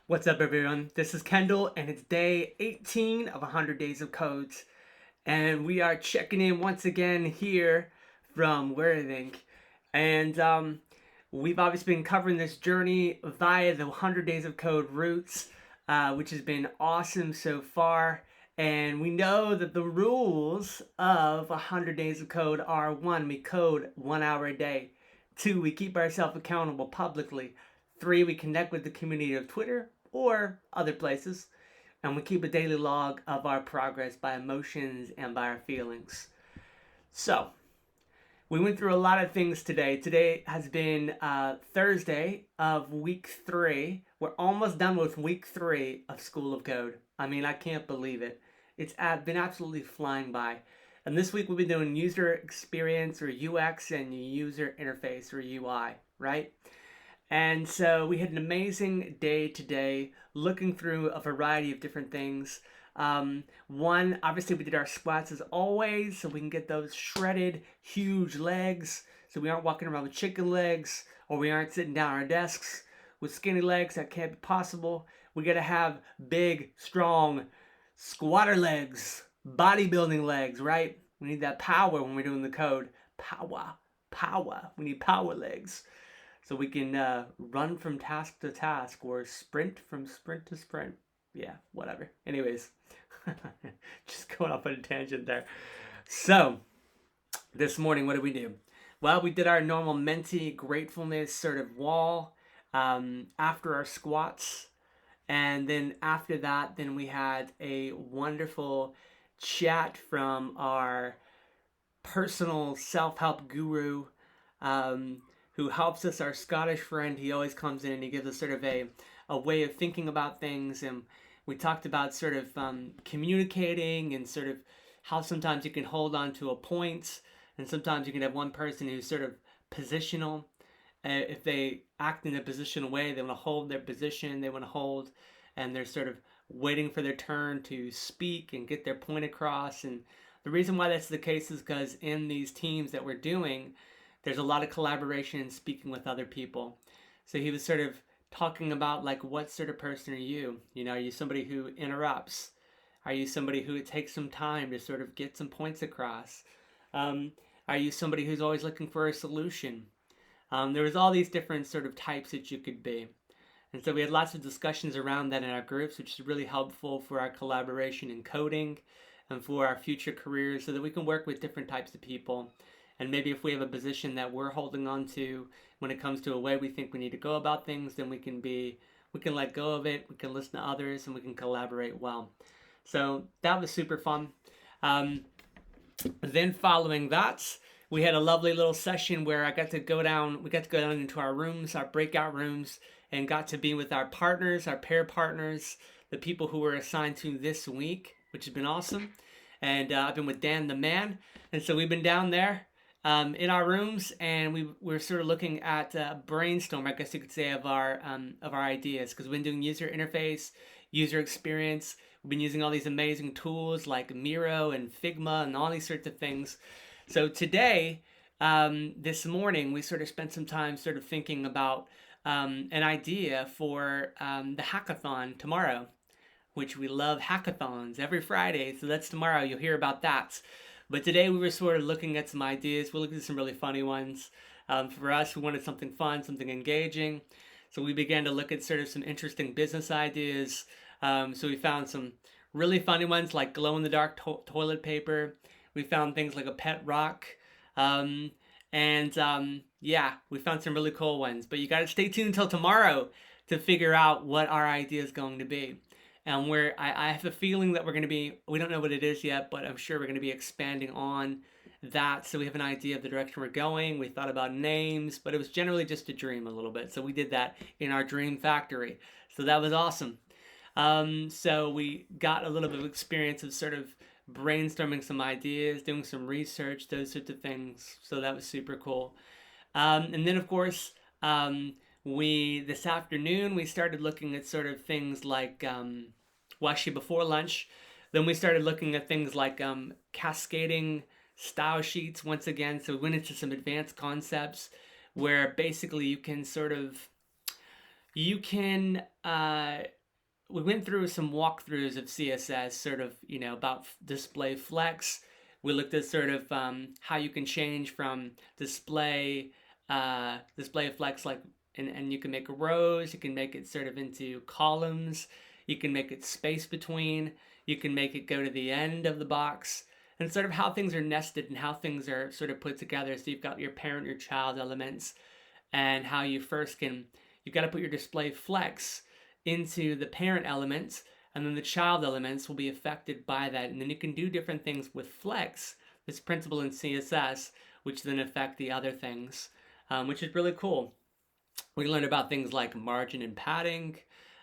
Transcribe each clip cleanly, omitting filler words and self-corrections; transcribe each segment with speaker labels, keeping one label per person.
Speaker 1: What's up, everyone? This is Kendall, and it's day 18 of 100 Days of Codes. And we are checking in once again here from Worthing. And we've obviously been covering this journey via the 100 Days of Code routes, which has been awesome so far. And we know that the rules of 100 Days of Code are one, we code 1 hour a day. Two, we keep ourselves accountable publicly. Three, we connect with the community of Twitter or other places. And we keep a daily log of our progress by emotions and by our feelings. So, we went through a lot of things today. Today has been Thursday of week 3. We're almost done with week 3 of School of Code. I mean, I can't believe it. It's been absolutely flying by. And this week we'll be doing user experience or UX and user interface or UI, right? And so we had an amazing day today looking through a variety of different things. One, obviously, we did our squats as always, so we can get those shredded, huge legs. So we aren't walking around with chicken legs, or we aren't sitting down at our desks with skinny legs. That can't be possible. We got to have big, strong squatter legs, bodybuilding legs, right? We need that power when we're doing the code. Power, power. We need power legs so we can run from task to task or sprint from sprint to sprint. Yeah, whatever. Anyways, just going off on a tangent there. So, this morning, what did we do? Well, we did our normal Menti gratefulness sort of wall after our squats. And then after that, then we had a wonderful chat from our personal self-help guru um, who helps us, our Scottish friend. He always comes in and he gives us sort of a way of thinking about things. And we talked about sort of communicating and sort of how sometimes you can hold on to a point and sometimes you can have one person who's sort of positional. If they act in a positional way, they want to hold their position, they want to hold, and they're sort of waiting for their turn to speak and get their point across. And the reason why that's the case is because in these teams that we're doing, there's a lot of collaboration and speaking with other people. So he was sort of talking about like, what sort of person are you? You know, are you somebody who interrupts? Are you somebody who it takes some time to sort of get some points across? Um, are you somebody who's always looking for a solution? There was all these different sort of types that you could be. And so we had lots of discussions around that in our groups, which is really helpful for our collaboration in coding and for our future careers so that we can work with different types of people. And maybe if we have a position that we're holding on to when it comes to a way we think we need to go about things, then we can let go of it, we can listen to others, and we can collaborate well. So that was super fun. Then following that, we had a lovely little session where we got to go down into our rooms, our breakout rooms, and got to be with our partners, our pair partners, the people who were assigned to this week, which has been awesome. And I've been with Dan the man, and so we've been down there in our rooms, and we're sort of looking at brainstorm, I guess you could say, of our ideas, because we've been doing user interface, user experience. We've been using all these amazing tools like Miro and Figma and all these sorts of things. So today, this morning, we sort of spent some time sort of thinking about an idea for the hackathon tomorrow, which we love hackathons every Friday. So that's tomorrow. You'll hear about that. But today we were sort of looking at some ideas. We looked at some really funny ones. For us, we wanted something fun, something engaging. So we began to look at sort of some interesting business ideas. So we found some really funny ones like glow-in-the-dark toilet paper. We found things like a pet rock. Yeah, we found some really cool ones. But you got to stay tuned until tomorrow to figure out what our idea is going to be. And I have a feeling that we don't know what it is yet, but I'm sure we're going to be expanding on that. So we have an idea of the direction we're going. We thought about names, but it was generally just a dream a little bit. So we did that in our dream factory. So that was awesome. So we got a little bit of experience of sort of brainstorming some ideas, doing some research, those sorts of things. So that was super cool. And then, of course, this afternoon we started looking at sort of things like well, actually before lunch, then we started looking at things like cascading style sheets once again. So we went into some advanced concepts where basically you can sort of you can we went through some walkthroughs of CSS, sort of, about display flex. We looked at sort of how you can change from display flex, like, and you can make rows, you can make it sort of into columns, you can make it space between, you can make it go to the end of the box, and sort of how things are nested and how things are sort of put together. So you've got your parent, your child elements, and how you've got to put your display flex into the parent elements, and then the child elements will be affected by that. And then you can do different things with flex, this principle in CSS, which then affect the other things, which is really cool. We learned about things like margin and padding,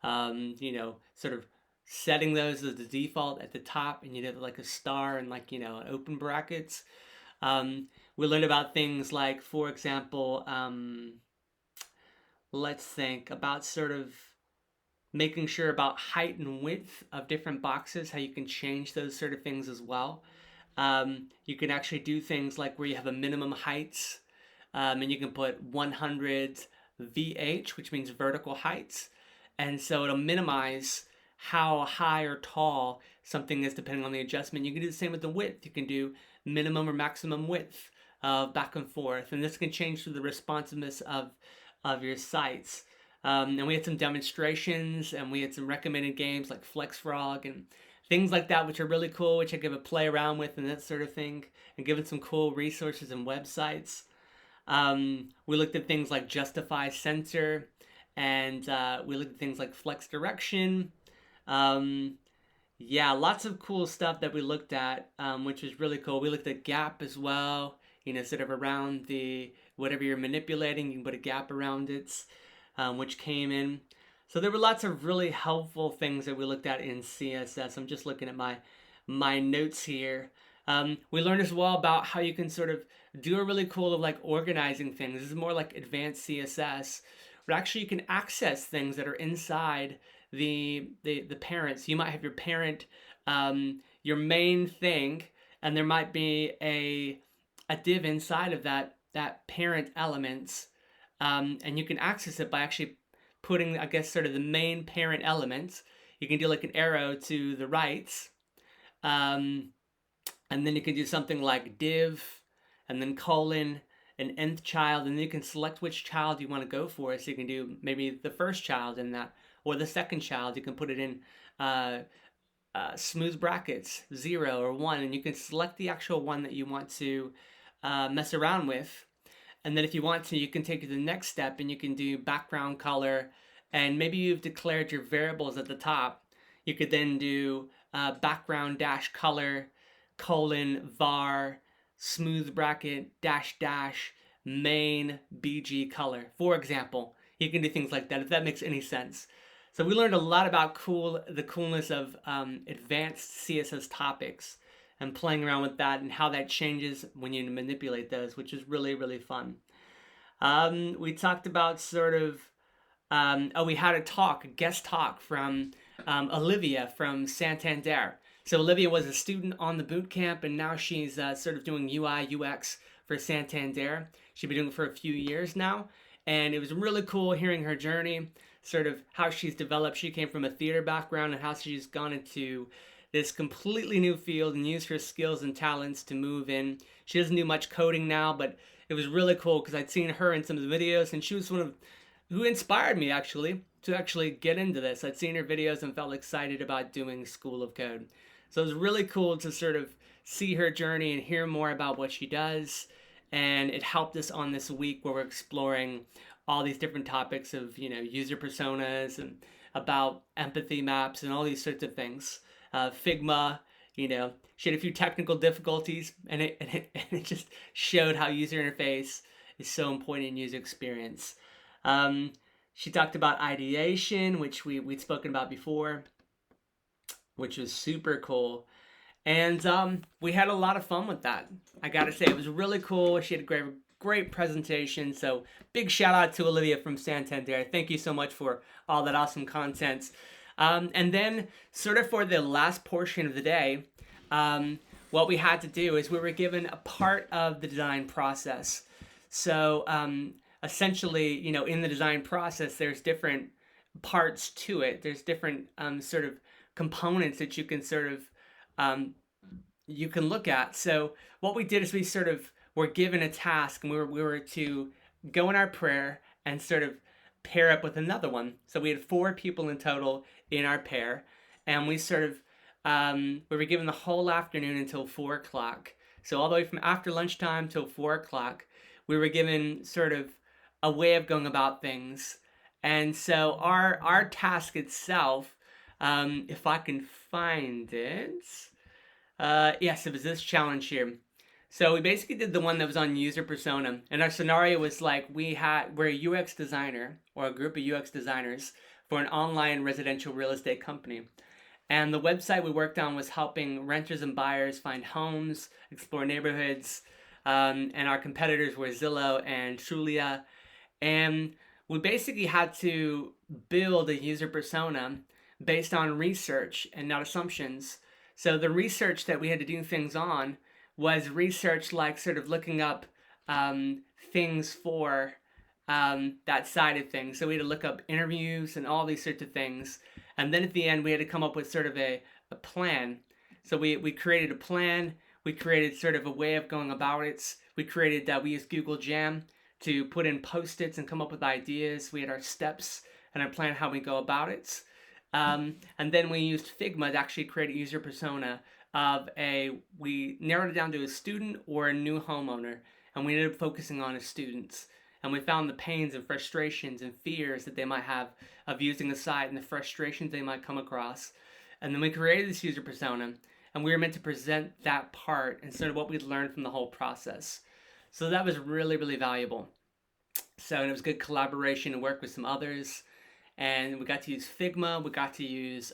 Speaker 1: sort of setting those as the default at the top, and you did like a star and, like, open brackets. We learned about things like, for example, let's think about sort of making sure about height and width of different boxes, how you can change those sort of things as well. You can actually do things like where you have a minimum heights, and you can put 100 VH, which means vertical heights. And so it'll minimize how high or tall something is depending on the adjustment. You can do the same with the width. You can do minimum or maximum width back and forth. And this can change to the responsiveness of your sites. And we had some demonstrations, and we had some recommended games like FlexFrog and things like that, which are really cool, which I give a play around with and that sort of thing, and given some cool resources and websites. We looked at things like Justify Center, and we looked at things like Flex Direction. Yeah, lots of cool stuff that we looked at, which was really cool. We looked at gap as well, sort of around the whatever you're manipulating, you can put a gap around it, which came in. So there were lots of really helpful things that we looked at in CSS. I'm just looking at my notes here. We learned as well about how you can sort of do a really cool of like organizing things. This is more like advanced CSS, where actually you can access things that are inside the parents. You might have your parent, your main thing, and there might be a div inside of that parent elements, and you can access it by actually putting, I guess, sort of the main parent elements. You can do like an arrow to the right, and then you can do something like div, and then colon, an nth child, and then you can select which child you want to go for. So you can do maybe the first child in that, or the second child. You can put it in smooth brackets, 0 or 1, and you can select the actual one that you want to mess around with. And then if you want to, you can take it to the next step, and you can do background color, and maybe you've declared your variables at the top. You could then do background dash color, colon, var, smooth bracket, dash dash, main, bg color, for example. You can do things like that, if that makes any sense. So we learned a lot about the coolness of advanced CSS topics, and playing around with that and how that changes when you manipulate those, which is really, really fun. We talked about sort of, we had a guest talk from Olivia from Santander. So Olivia was a student on the boot camp, and now she's sort of doing UI, UX for Santander. She's been doing it for a few years now, and it was really cool hearing her journey, sort of how she's developed. She came from a theater background, and how she's gone into this completely new field and used her skills and talents to move in. She doesn't do much coding now, but it was really cool because I'd seen her in some of the videos, and she was one of who inspired me actually to actually get into this. I'd seen her videos and felt excited about doing School of Code. So it was really cool to sort of see her journey and hear more about what she does. And it helped us on this week where we're exploring all these different topics of, user personas and about empathy maps and all these sorts of things. Figma, she had a few technical difficulties, and it just showed how user interface is so important in user experience. She talked about ideation, which we'd spoken about before, which was super cool. And we had a lot of fun with that. I gotta say, it was really cool. She had a great presentation. So big shout out to Olivia from Santander. Thank you so much for all that awesome content. And then sort of for the last portion of the day, what we had to do is we were given a part of the design process. So essentially, in the design process, there's different parts to it. There's different sort of components that you can sort of um, you can look at. So what we did is we sort of were given a task, and we were to go in our prayer and sort of pair up with another one. So we had 4 people in total in our pair, and we sort of we were given the whole afternoon until 4 o'clock. So all the way from after lunchtime till 4 o'clock, we were given sort of a way of going about things. And so our task itself, if I can find it, yes, it was this challenge here. So we basically did the one that was on user persona, and our scenario was like we're a UX designer or a group of UX designers for an online residential real estate company. And the website we worked on was helping renters and buyers find homes, explore neighborhoods, and our competitors were Zillow and Trulia. And we basically had to build a user persona based on research and not assumptions. So the research that we had to do things on was research like sort of looking up things for that side of things. So we had to look up interviews and all these sorts of things. And then at the end, we had to come up with sort of a plan. So we created a plan. We created sort of a way of going about it. We used Google Jam to put in Post-its and come up with ideas. We had our steps and our plan how we go about it. And then we used Figma to actually create a user persona we narrowed it down to a student or a new homeowner, and we ended up focusing on as students. And we found the pains and frustrations and fears that they might have of using the site and the frustrations they might come across. And then we created this user persona, and we were meant to present that part and sort of what we'd learned from the whole process. So that was really, really valuable. So and it was good collaboration and work with some others. And we got to use Figma. We got to use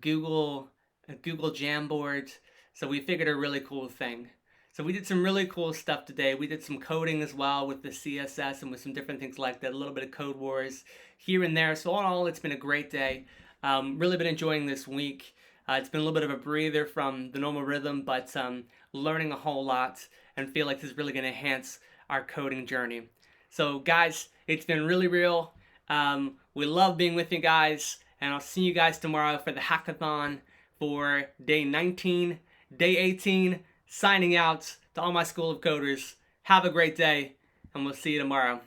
Speaker 1: Google Jamboard. So we figured a really cool thing. So we did some really cool stuff today. We did some coding as well with the CSS and with some different things like that. A little bit of code wars here and there. So all in all, it's been a great day. Really been enjoying this week. It's been a little bit of a breather from the normal rhythm, but learning a whole lot and feel like this is really going to enhance our coding journey. So guys, it's been really real. We love being with you guys, and I'll see you guys tomorrow for the hackathon for day 19, day 18, signing out to all my School of Coders. Have a great day, and we'll see you tomorrow.